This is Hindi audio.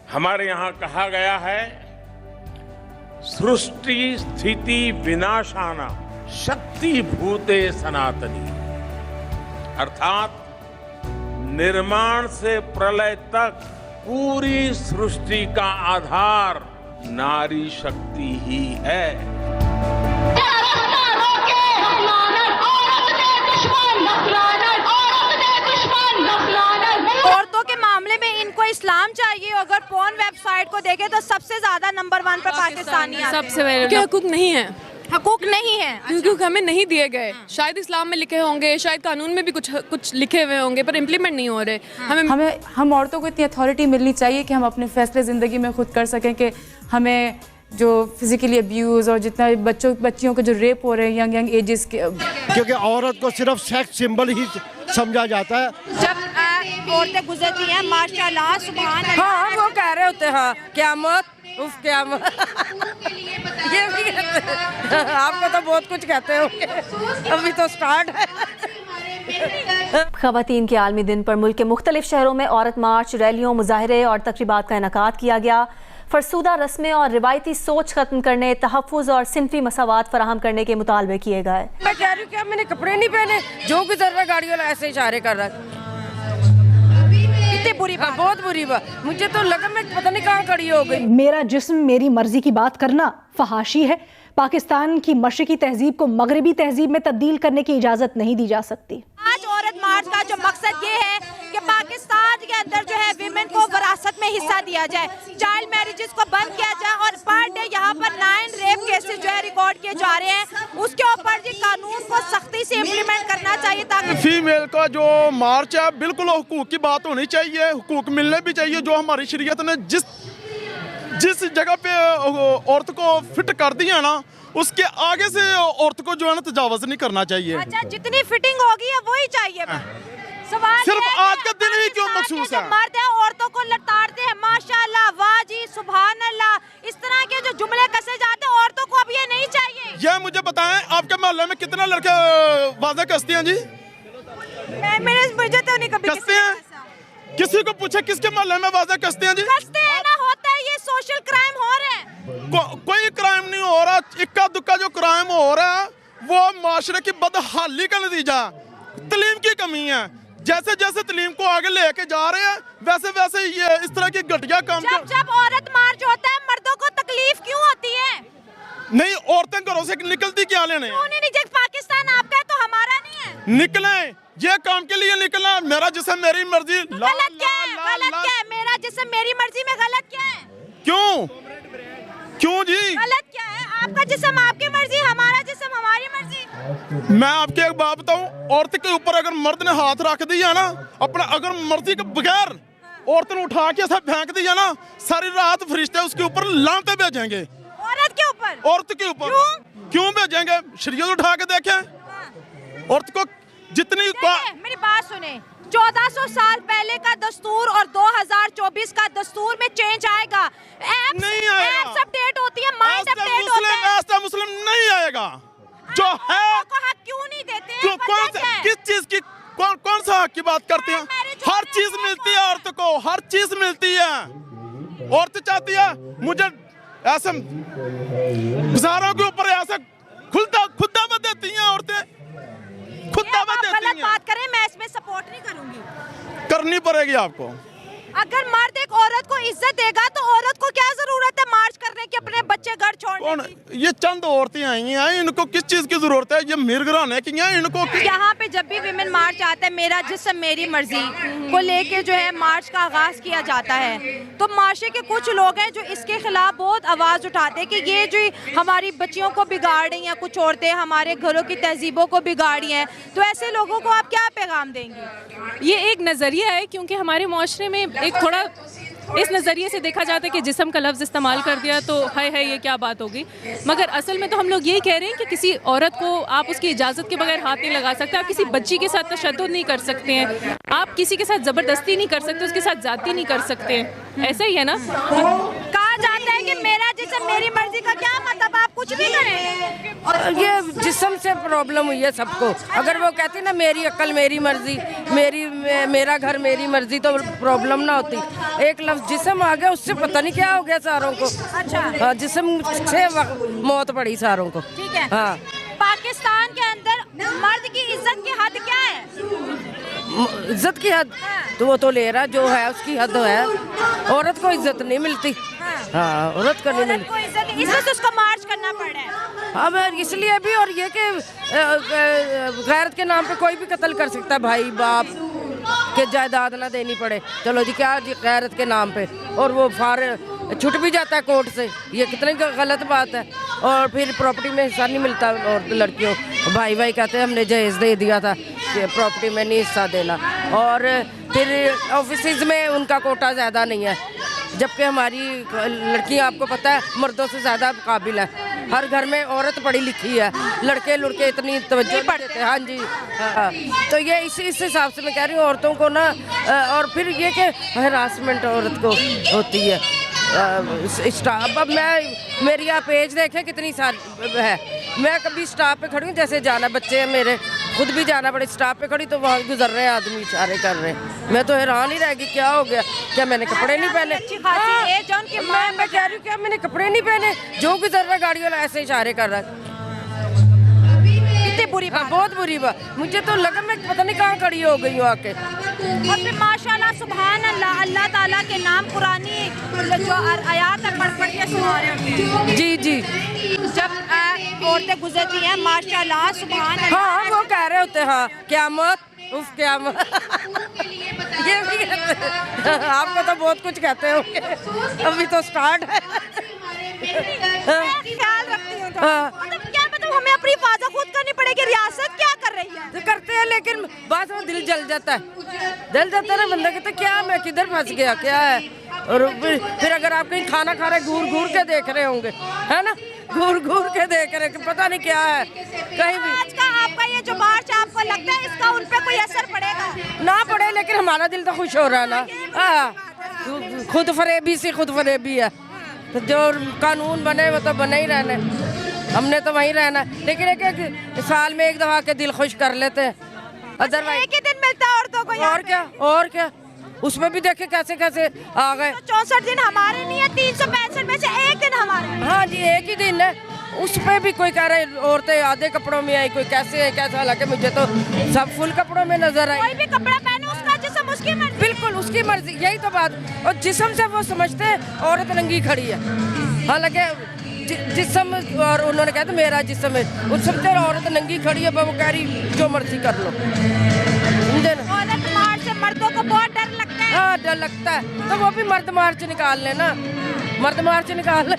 हमारे यहाँ कहा गया है, सृष्टि स्थिति विनाशाना शक्ति भूते सनातनी, अर्थात निर्माण से प्रलय तक पूरी सृष्टि का आधार नारी शक्ति ही है। औरतों के मामले में इनको इस्लाम चाहिए। अगर पोर्न वेबसाइट को देखें तो सबसे ज्यादा नंबर 1 पर पाकिस्तानी आते हैं। सबसे पहले हकूक नहीं है, हकूक नहीं है क्योंकि हमें नहीं दिए गए। शायद इस्लाम में लिखे होंगे, शायद कानून में भी कुछ लिखे हुए होंगे, पर इम्प्लीमेंट नहीं हो रहे। हम औरतों को इतनी अथॉरिटी मिलनी चाहिए कि हम अपने फैसले ज़िंदगी में खुद कर सकें, कि हमें जो फिजिकली अब्यूज़ और जितना बच्चियों को जो रेप हो रहे हैं यंग एजेस के, क्योंकि औरत को सिर्फ सेक्स सिंबल ही समझा जाता है। जब औरतें गुजरती हैं माशाल्लाह सुभान अल्लाह, हाँ वो कह रहे होते हैं क़यामत उफ क़यामत ये भी कहते हैं। आपको तो बहुत कुछ कहते हो, अभी तो स्टार्ट है। ख़वातीन के आलमी दिन पर मुल्क के मुख्तलिफ शहरों में औरत मार्च, रैलियों, मुजाहरे और तकरीबात का इनेकाद किया गया। फरसूदा रस्में और रिवायती सोच खत्म करने, तहफ़्फ़ुज़ और सिनफ़ी मसावात फराहम करने के मुतालबे किए गए। मैं कह रही हूँ क्या मैंने कपड़े नहीं पहने, जो गुजर रहा गाड़ी वाला ऐसे इशारे कर रहा है। कितनी बुरी बात, बहुत बुरी बात। मुझे तो लगा मैं पता नहीं कहाँ खड़ी हो गई। मेरा जिस्म मेरी मर्जी की बात करना फहाशी है। पाकिस्तान की मशरकी तहजीब को मगरबी तहजीब में तब्दील करने की इजाज़त नहीं दी जा सकती। आज औरत मार्च का जो मकसद ये है कि पाकिस्तान के अंदर जो है विमेन को विरासत में हिस्सा दिया जाए, चाइल्ड मैरिजेस को बंद किया जाए और पर डे यहाँ पर 9 रेप केसेस जो है रिकॉर्ड किए जा रहे हैं, उसके ऊपर जी कानून को सख्ती से इम्प्लीमेंट करना चाहिए ताकि फीमेल का जो मार्च है बिल्कुल हुकूक की बात होनी चाहिए, हुकूक मिलने भी चाहिए। जो हमारी शरीयत ने जिस जगह पे औरत को फिट कर दिया ना, उसके आगे से औरत को जो है ना तजावज़ नहीं करना चाहिए। अच्छा, जितनी फिटिंग होगी है वही चाहिए। सवाल सिर्फ आज का दिन ही क्यों मखसूस है? मर्द है औरतों को लताड़ते हैं, माशाल्लाह, वाह जी, सुभान अल्लाह, इस तरह के जो जुमले कसे जाते हैं, औरतों को अब ये नहीं चाहिए। ये मुझे बताएं, आपके मोहल्ले में कितना लड़के वाज़ा कसते हैं जी? मुझे तो नहीं कभी कसते हैं। किसी को पूछे किसके मोहल्ले में वाज़ा कसते हैं जी? कसते हैं ना, होता है, ये सोशल क्राइम हो रहे हैं। कोई क्राइम नहीं हो रहा। इक्का दुक्का जो क्राइम हो रहा है वो माशरे की बदहाली का नतीजा, तलीम की कमी है। जैसे जैसे तलीम को आगे लेके जा रहे हैं वैसे वैसे ये इस तरह की घटिया काम। जब औरत मार्च होता है मर्दों को तकलीफ क्यों होती है? नहीं, औरतें घरों से निकलती क्या लेने? पाकिस्तान आपका है तो हमारा नहीं है। निकले, ये काम के लिए निकलना। मेरा जिस्म मेरी मर्जी। गलत क्या है? गलत क्या है? मेरा जिस्म मेरी मर्जी में गलत क्या है? क्यों जी? गलत क्या है? आपका जिस्म आपकी मर्जी, हमारा जिस्म हमारी मर्जी। मैं आपके एक बात बताऊं, औरत के ऊपर अगर मर्द ने हाथ रख दिया ना, अपना अगर मर्जी के बगैर औरत ने उठा के ऐसा फेंक दिया ना, सारी रात फरिश्ते उसके ऊपर लानते भेजेंगे। औरत के ऊपर? औरत के ऊपर क्यों भेजेंगे? शरीयत उठा के देखें। औरत को जितनी मेरी बात सुने, 1400 साल पहले का दस्तूर और 2024 का दस्तूर में चेंज आएगा। नहीं आएगा। एप्स अपडेट होती है, माइंड अपडेट होता है। ऐसा मुस्लिम नहीं आएगा। जो है को हक क्यों नहीं देते हैं? किस चीज की कौन सा हक की बात करते हैं? हर चीज मिलती है औरत को, हर चीज मिलती है। औरत चाहती है मुझे ऐसे गुजारों के ऊपर ऐसे खुदा में देती हैं औरतें, खुदा में देती हैं। गलत बात करें, मैं इसमें सपोर्ट नहीं करूंगी। करनी पड़ेगी आपको। अगर मर्द एक औरत को इज्जत देगा तो औरत को क्या जरूरत है मार्च करने की, अपने बच्चे घर छोड़ने की? ये चंद औरतें आई हैं, इनको किस चीज की जरूरत है? ये मीर घराने की हैं, इनको यहाँ पे जब भी विमेन मार्च आता है, मेरा जिस्म मेरी मर्जी को लेके जो है मार्च का आगाज किया जाता है, तो माशरे के कुछ लोग हैं जो इसके खिलाफ बहुत आवाज उठाते हैं कि ये जो हमारी बच्चियों को बिगाड़ रही हैं, कुछ औरतें हमारे घरों की तहजीबों को बिगाड़ रही हैं, तो ऐसे लोगों को आप क्या पैगाम देंगे? ये एक नज़रिया है, क्योंकि हमारे माशरे में एक थोड़ा इस नज़रिए से देखा जाता है कि जिस्म का लफ्ज़ इस्तेमाल कर दिया तो है ये क्या बात होगी। मगर असल में तो हम लोग यही कह रहे हैं कि किसी औरत को आप उसकी इजाज़त के बगैर हाथ नहीं लगा सकते, आप किसी बच्ची के साथ तशद्दुद नहीं कर सकते हैं, आप किसी के साथ ज़बरदस्ती नहीं कर सकते, उसके साथ ज़्यादती नहीं कर सकते हैं। ऐसा ही है ना? कहा जाता है कि मेरा जिस्म मेरी मर्जी का क्या मतलब, आप कुछ भी करें। ये जिस्म से प्रॉब्लम हुई है सबको। अगर वो कहती ना मेरी अक्ल मेरी मर्जी, मेरा घर मेरी मर्जी, तो प्रॉब्लम ना होती। एक लफ्ज जिस्म आ गया, उससे पता नहीं क्या हो गया सारों को। अच्छा हाँ, जिस्म से मौत पड़ी सारों को। ठीक है। हाँ, पाकिस्तान के अंदर मर्द की इज्जत की हद क्या है? इज्जत की हद तो वो तो ले रहा जो है उसकी हद है। औरत को इज्जत नहीं मिलती। हाँ, औरत को नहीं औरत मिलती। को इज्जत, इसलिए तो उसको मार्च करना पड़ रहा है। अब इसलिए भी, और ये कि गैरत के नाम पे कोई भी कत्ल कर सकता है, भाई बाप के जायदाद ना देनी पड़े। चलो जी, क्या जी गैरत के नाम पे, और वो फार छूट भी जाता है कोर्ट से, ये कितनी गलत बात है। और फिर प्रॉपर्टी में हिस्सा नहीं मिलता और लड़कियों, भाई कहते हैं हमने जहेज दे दिया था कि प्रॉपर्टी में नहीं हिस्सा देना। और फिर ऑफिस में उनका कोटा ज़्यादा नहीं है, जबकि हमारी लड़कियां आपको पता है मर्दों से ज़्यादा काबिल है। हर घर में औरत पढ़ी लिखी है, लड़के इतनी तवज्जो नहीं देते। हाँ जी, हाँ। तो ये इस हिसाब से मैं कह रही हूँ औरतों को ना। और फिर ये कि हरासमेंट औरत को होती है। स्टाफ, अब मेरी आप एज देखें कितनी सारी है, मैं कभी स्टाफ पे खड़ी हूँ, जैसे जाना बच्चे हैं मेरे, खुद भी जाना पड़े स्टाफ पे खड़ी, तो वहाँ गुजर रहे हैं आदमी, इशारे कर रहे हैं। मैं तो हैरान ही रह गई, क्या हो गया, क्या मैंने कपड़े नहीं पहने? मैं कह रही हूँ क्या मैंने कपड़े नहीं पहने? जो गुजर रहा है गाड़ी वाला ऐसे इशारे कर रहा है। बुरी बात। हाँ, बहुत बुरी बात। मुझे तो लगा मैं पता नहीं कहाँ खड़ी हो गई हूँ आके। और फिर माशाल्लाह सुभान अल्लाह, अल्लाह ताला के नाम पुरानी जो आयात पढ़ के सुना रहे हैं। जी जी, जब औरतें गुजरती हैं माशाल्लाह सुभान अल्लाह। हाँ, वो कह रहे होते हैं हाँ क़यामत, उफ क़यामत। ये भी कहते हैं। आपको तो बहुत कुछ कहते होंगे, अभी तो स्टार्ट है। ख्याल रखती हूँ। मतलब क्या, मतलब हमें अपनी हिफाजत खुद करनी पड़ेगी। रियासत क्या कर रही है? तो करते हैं, लेकिन बात में दिल जल जाता है। जल जाता है ना बंदा, कहता क्या मैं किधर फंस गया, क्या है। और फिर अगर आप कहीं खाना खा रहे घूर घूर के देख रहे होंगे, है ना, घूर घूर के देख रहे, पता नहीं क्या है कहीं भी। आज का आपका ये जो मार्च, आपको लगता है इसका उन पे कोई असर पड़ेगा? ना पड़े, लेकिन हमारा दिल तो खुश हो रहा है ना। हाँ, खुद फरेबी सी खुद फरेबी है। तो जो कानून बने वो तो बने ही रहने, हमने तो वहीं रहना। लेकिन एक साल में एक दफा के दिल खुश कर लेते हैं, अदरवाइज एक ही दिन मिलता है औरतों को। और क्या उसमें भी देखे कैसे कैसे आ गए। 64 दिन हमारे नहीं है, 365 में से एक दिन हमारे। हाँ जी, एक ही दिन है, उस पे भी कोई कह रहे औरतें आधे कपड़ों में आई, कोई कैसे है कैसे। हालांकि मुझे तो सब फुल कपड़ों में नजर आई। कोई भी कपड़ा पहने, उसका जिस्म उसकी मर्जी। बिल्कुल उसकी मर्जी, यही तो बात। और जिस्म से वो समझते हैं औरत नंगी खड़ी है, हालांकि जिस्म, और उन्होंने कहा था मेरा जिस्म है, उस समझते औरत नंगी खड़ी है, वो कह रही जो मर्जी कर लो। औरत मार्च से मर्दों को बहुत डर लगता है। हाँ, डर लगता है, तो वो भी मर्द मार्च निकाल लेना, मर्द मार्च निकाल ले।